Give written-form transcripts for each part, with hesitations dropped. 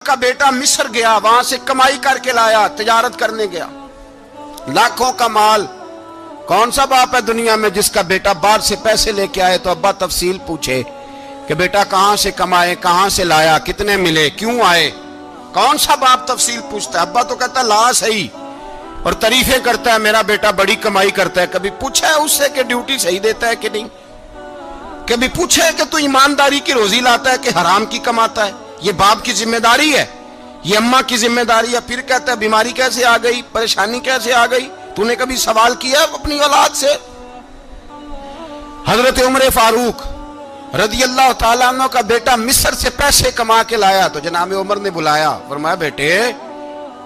کا بیٹا مصر گیا، وہاں سے کمائی کر کے لایا، تجارت کرنے گیا، لاکھوں کا مال۔ کون سا باپ ہے دنیا میں جس کا بیٹا باہر سے پیسے لے کے آئے تو ابا تفصیل پوچھے کہ بیٹا کہاں سے کمائے، کہاں سے لایا، کتنے ملے، کیوں آئے؟ کون سا باپ تفصیل پوچھتا ہے؟ ابا تو کہتا ہے لا صحیح، اور تعریفیں کرتا ہے میرا بیٹا بڑی کمائی کرتا ہے۔ کبھی پوچھا ہے اس سے کہ ڈیوٹی صحیح دیتا ہے کہ نہیں؟ کبھی پوچھا ہے کہ تو ایمانداری کی روزی لاتا ہے کہ حرام کی کماتا ہے؟ یہ باپ کی ذمہ داری ہے، یہ اماں کی ذمہ داری ہے۔ پھر کہتا ہے بیماری کیسے آ گئی، پریشانی کیسے آ گئی؟ تو نے کبھی سوال کیا اپنی اولاد سے؟ حضرت عمر فاروق رضی اللہ تعالیٰ عنہ کا بیٹا مصر سے پیسے کما کے لایا تو جناب عمر نے بلایا، فرمایا بیٹے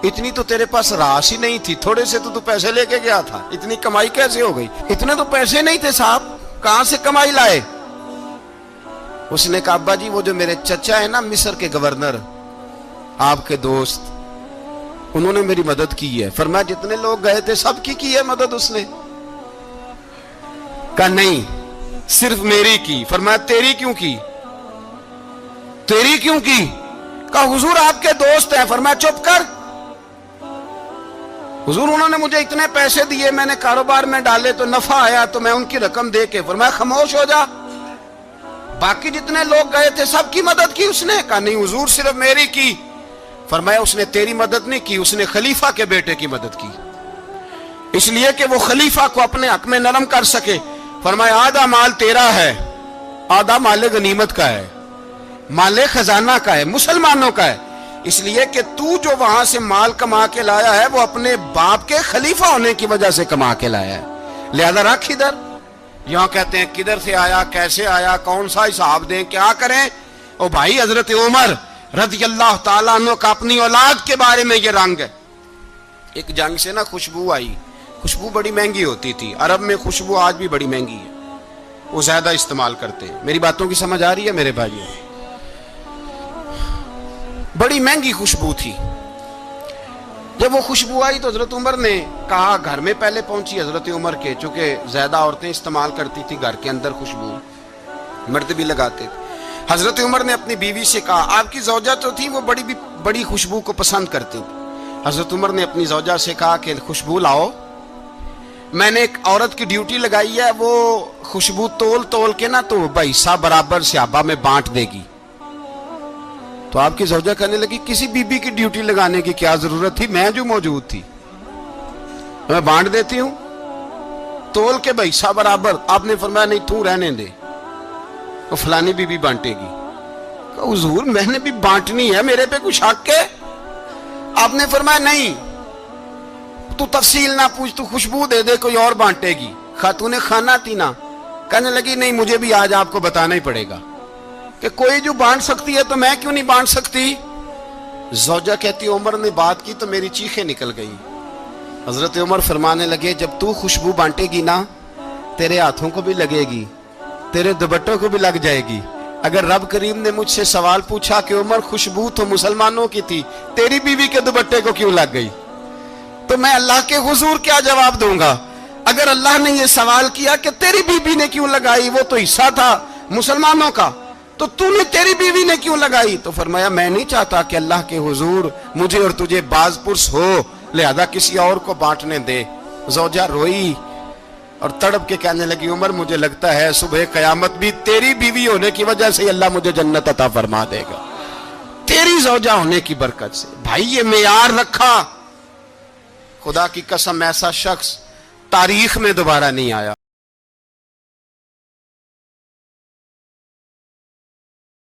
اتنی تو تیرے پاس راس ہی نہیں تھی، تھوڑے سے تو پیسے لے کے گیا تھا، اتنی کمائی کیسے ہو گئی؟ اتنے تو پیسے نہیں تھے صاحب، کہاں سے کمائی لائے؟ اس نے کہا ابا جی وہ جو میرے چچا ہے نا مصر کے گورنر، آپ کے دوست، انہوں نے میری مدد کی ہے۔ فرمایا جتنے لوگ گئے تھے سب کی ہے مدد اس نے؟ کہا نہیں صرف میری کی۔ فرمایا تیری کیوں کی؟ تیری کیوں کی؟ کہا حضور آپ کے دوست ہیں۔ فرمایا چپ کر حضور انہوں نے مجھے اتنے پیسے دیے، میں نے کاروبار میں ڈالے تو نفع آیا تو میں ان کی رقم دے کے۔ فرمایا خاموش ہو جا، باقی جتنے لوگ گئے تھے سب کی مدد کی اس نے؟ کہا نہیں حضور صرف میری کی۔ فرمایا اس نے تیری مدد نہیں کی، اس نے خلیفہ کے بیٹے کی مدد کی، اس لیے کہ وہ خلیفہ کو اپنے حق میں نرم کر سکے۔ فرمایا آدھا مال تیرا ہے، آدھا مال غنیمت کا ہے، مال خزانہ کا ہے، مسلمانوں کا ہے، اس لیے کہ تو جو وہاں سے مال کما کے لایا ہے وہ اپنے باپ کے خلیفہ ہونے کی وجہ سے کما کے لایا ہے، لہذا رکھ ادھر۔ یہاں کہتے ہیں کدھر سے آیا، کیسے آیا، کون سا حساب دیں، کیا کریں؟ او بھائی حضرت عمر رضی اللہ تعالیٰ عنہ کا اپنی اولاد کے بارے میں یہ رنگ ہے۔ ایک جنگ سے نا خوشبو آئی، خوشبو بڑی مہنگی ہوتی تھی، عرب میں خوشبو آج بھی بڑی مہنگی ہے، وہ زیادہ استعمال کرتے ہیں۔ میری باتوں کی سمجھ آ رہی ہے میرے بھائیوں؟ بڑی مہنگی خوشبو تھی۔ جب وہ خوشبو آئی تو حضرت عمر نے کہا، گھر میں پہلے پہنچی حضرت عمر کے، چونکہ زیادہ عورتیں استعمال کرتی تھی گھر کے اندر خوشبو، مرد بھی لگاتے تھے۔ حضرت عمر نے اپنی بیوی سے کہا، آپ کی زوجہ تو تھی وہ بڑی خوشبو کو پسند کرتی تھی۔ حضرت عمر نے اپنی زوجہ سے کہا کہ خوشبو لاؤ، میں نے ایک عورت کی ڈیوٹی لگائی ہے، وہ خوشبو تول کے نا تو حصہ برابر صحابہ میں بانٹ دے گی۔ تو آپ کی زوجہ کہنے لگی کسی بی بی کی ڈیوٹی لگانے کی کیا ضرورت تھی، میں جو موجود تھی میں بانٹ دیتی ہوں تول کے حصہ برابر۔ آپ نے فرمایا نہیں تو رہنے دے، وہ فلانی بی بی بانٹے گی۔ کہا حضور میں نے بھی بانٹنی ہے، میرے پہ کچھ حق ہے؟ آپ نے فرمایا نہیں تو تفصیل نہ پوچھ، تو خوشبو دے دے، کوئی اور بانٹے گی۔ خاتون خانہ تھی نا، کہنے لگی نہیں مجھے بھی آج آپ کو بتانا ہی پڑے گا کہ کوئی جو بانٹ سکتی ہے تو میں کیوں نہیں بانٹ سکتی؟ زوجہ کہتی عمر نے بات کی تو میری چیخیں نکل گئی۔ حضرت عمر فرمانے لگے جب تو خوشبو بانٹے گی نا تیرے ہاتھوں کو بھی لگے گی، تیرے دوپٹوں کو بھی لگ جائے گی۔ اگر رب کریم نے مجھ سے سوال پوچھا کہ عمر خوشبو تو مسلمانوں کی تھی، تیری بیوی کے دوپٹے کو کیوں لگ گئی، تو میں اللہ کے حضور کیا جواب دوں گا؟ اگر اللہ نے یہ سوال کیا کہ تیری بیوی نے کیوں لگائی، وہ تو حصہ تھا مسلمانوں کا، تو نے تیری بیوی نے کیوں لگائی؟ تو فرمایا میں نہیں چاہتا کہ اللہ کے حضور مجھے اور تجھے باز پرس ہو، لہذا کسی اور کو بانٹنے دے۔ زوجہ روئی اور تڑپ کے کہنے لگی عمر مجھے لگتا ہے صبح قیامت بھی تیری بیوی ہونے کی وجہ سے اللہ مجھے جنت عطا فرما دے گا، تیری زوجہ ہونے کی برکت سے۔ بھائی یہ معیار رکھا، خدا کی قسم ایسا شخص تاریخ میں دوبارہ نہیں آیا۔